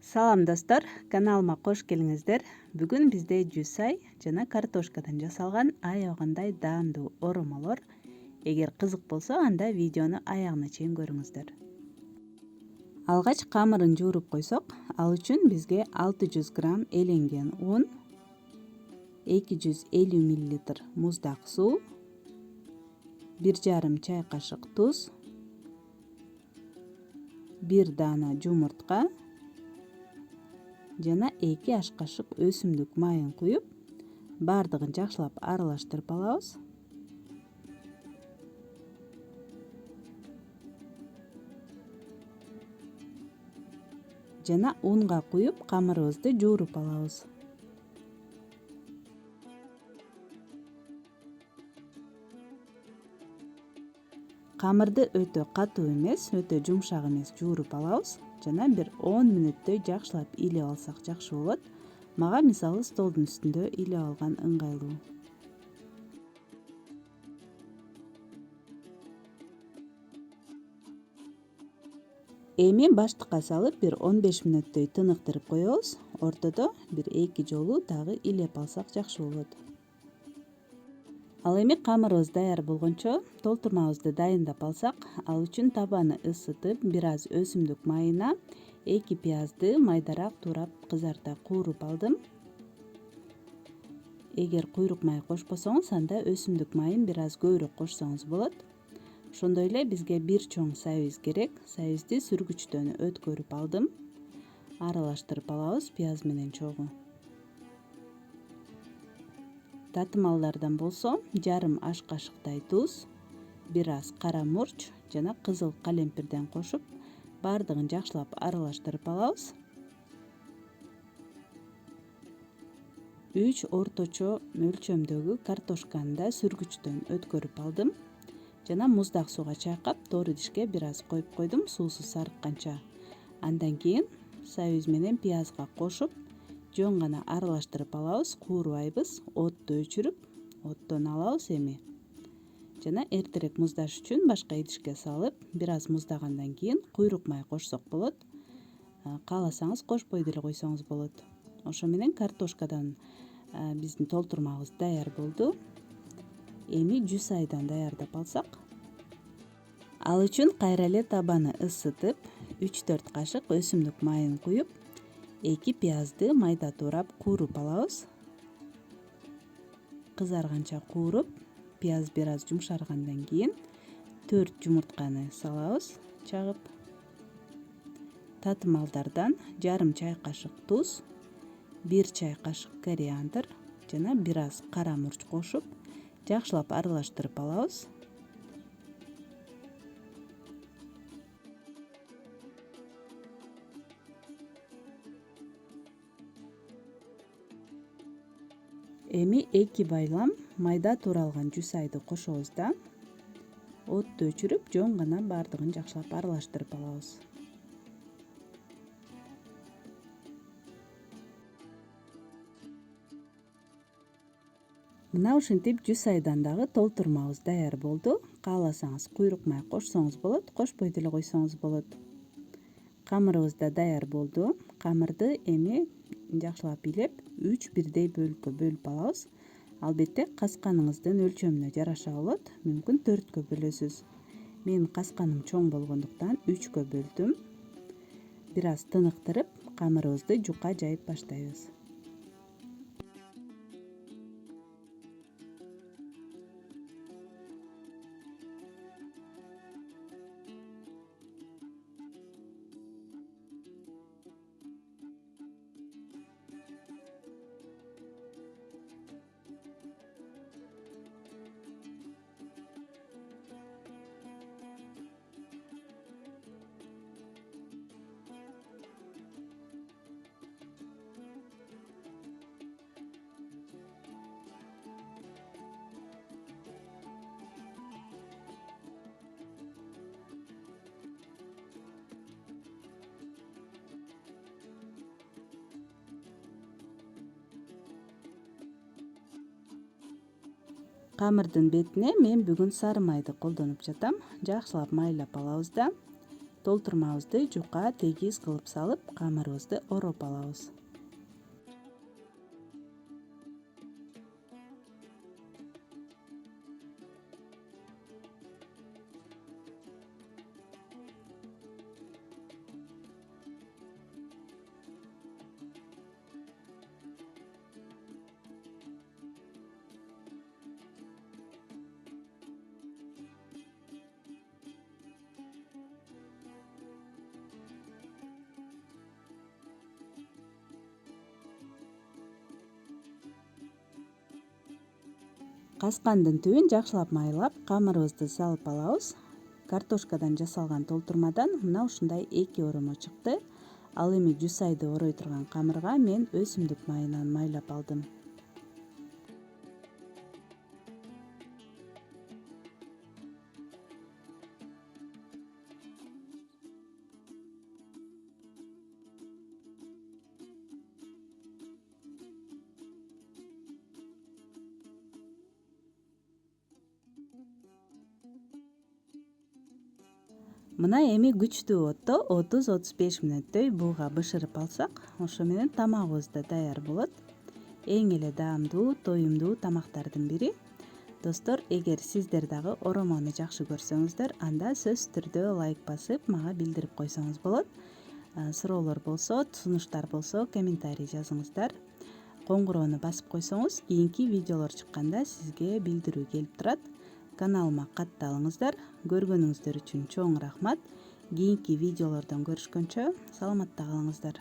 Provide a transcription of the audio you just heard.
Салам достор, каналыма кош келиңиздер. Бүгүн бизде жусай жана картошкадан жасалган аябагандай даамдуу оромолор. Эгер кызык болсо, анда видеону аягына чейин көрүңүздөр. Алгач камырын жууруп койсок, ал үчүн бизге 600 грамм эленген un, 250 мл муздак суу, 1,5 чай кашык туз, 1 даана жумуртка жана 2 аш кашык өсүмдүк майын куюп, баардыгын жакшылап аралаштырып алабыз. Жана унга куюп, камырыбызды жууруп алабыз. Камырды өтө катуу эмес, өтө жумшак эмес жууруп алабыз. Жана бир 10 мүнөттөй жакшылап илеп алсак жакшы болот. Мага мисалы столдун үстүндө илеп алган ыңгайлуу. Эми баштыкка салып бир 15 мүнөттөй тыныктырып коебуз. Ортодо бир 2 жолу дагы илеп алсак жакшы болот. Ал эми камырыбыз даяр болгончо толтурмабызды дайындап алсак, ал үчүн табаны ысытып, бир аз өсүмдүк майына 2 пиязды майдарак туурап кызарта кууруп алдым. Эгер куйрук май кошпосоңуз, анда өсүмдүк майын бир аз көбүрөөк кошсоңуз болот. Ошондой эле бизге бир чоң сабиз керек. Сабизди сүргүчтөн өткөрүп алдым. Аралаштырып алабыз пияз менен чогуу. Татымалдардан болсо, жарым аш кашыктай туз, бир аз кара мурч жана кызыл калемпирден кошуп, баардыгын жакшылап аралаштырып алабыз. 3 орточо өлчөмдөгү картошканы да сүргүчтөн өткөрүп алдым. Жана муздак сууга чайкап, тоор идишке бир аз коюп койдум, суусу сарыкканча. Андан кийин сабиз менен пиязга кошуп, жөн гана аралаштырып алабыз, куурубайбыз. Отту өчүрүп, оттон алабыз эми. Жана эртерээк муздаш үчүн башка идишке салып, бир аз муздагандан кийин куйрук май кошсок болот. Кааласаңыз кошпой деле койсоңуз болот. Ошо менен картошкадан биздин толтурмабыз даяр болду. Эми жусайдан даярдап алсак. Ал үчүн кайра эле табаны ысытып, 3-4 кашык өсүмдүк майын куюп, 2 пиязды майда туурап кууруп алабыз. Кызарганча кууруп, пияз бир аз жумшаргандан кийин 4 жумуртканы салабыз, чагып. Татымалдардан жарым чай кашык туз, 1 чай кашык кориандр жана бир аз кара мурч кошуп, жакшылап аралаштырып алабыз. Эми 2 байлам майда тууралган жусайды кошобуз да, отту өчүрүп, жөн гана баардыгын жакшылап аралаштырып алабыз. Мына ушинтип жусайдан дагы толтурмабыз даяр болду. Кааласаңыз куйрук май кошсоңуз болот, кошпой деле койсоңуз болот. Камырыбыз да даяр болду. Камырды эми жакшылап илеп, 3 бирдей бөлүккө бөлүп алабыз. Албетте касканыңыздын өлчөмүнө жараша болот. Мүмкүн 4кө бөлөсүз. Менин касканым чоң болгондуктан 3кө бөлдүм. Бир аз тыныктырып, камырыбызды жука жайып баштайбыз. Камырдын бетине мен бүгүн сары майды колдонуп жатам. Жакшылап майлап алабыз да толтурмабызды жука тегиз кылып салып камырыбызды ороп алабыз. Каскандын түбүн жакшылап майлап камырыбызды салып алабыз. Картошкадан жасалган толтурмадан мына ушундай 2 оромо чыкты. Ал эми жусайды орой турган камырга мен өсүмдүк майынан майлап алдым. Мына эми күчтүү отто 30-35 мүнөттөй бууга бышырып алсак, ошо менен тамагыбыз да даяр болот. Эң эле даамдуу, тоюмдуу тамактардын бири. Достор, эгер сиздер дагы оромону жакшы көрсөңүздөр, анда сөзсүз түрдө лайк басып, мага билдирип койсоңуз болот. Суроолор болсо, сунуштар болсо, комментарий жазыңыздар. Коңгуроону басып койсоңуз, кийинки видеолор чыкканда сизге билдирүү келип турат. Каналыма катталыңыздар. Көргөнүңүздөр үчүн чоң рахмат. Кийинки видеолордон көрүшкөнчө саламатта калыңыздар.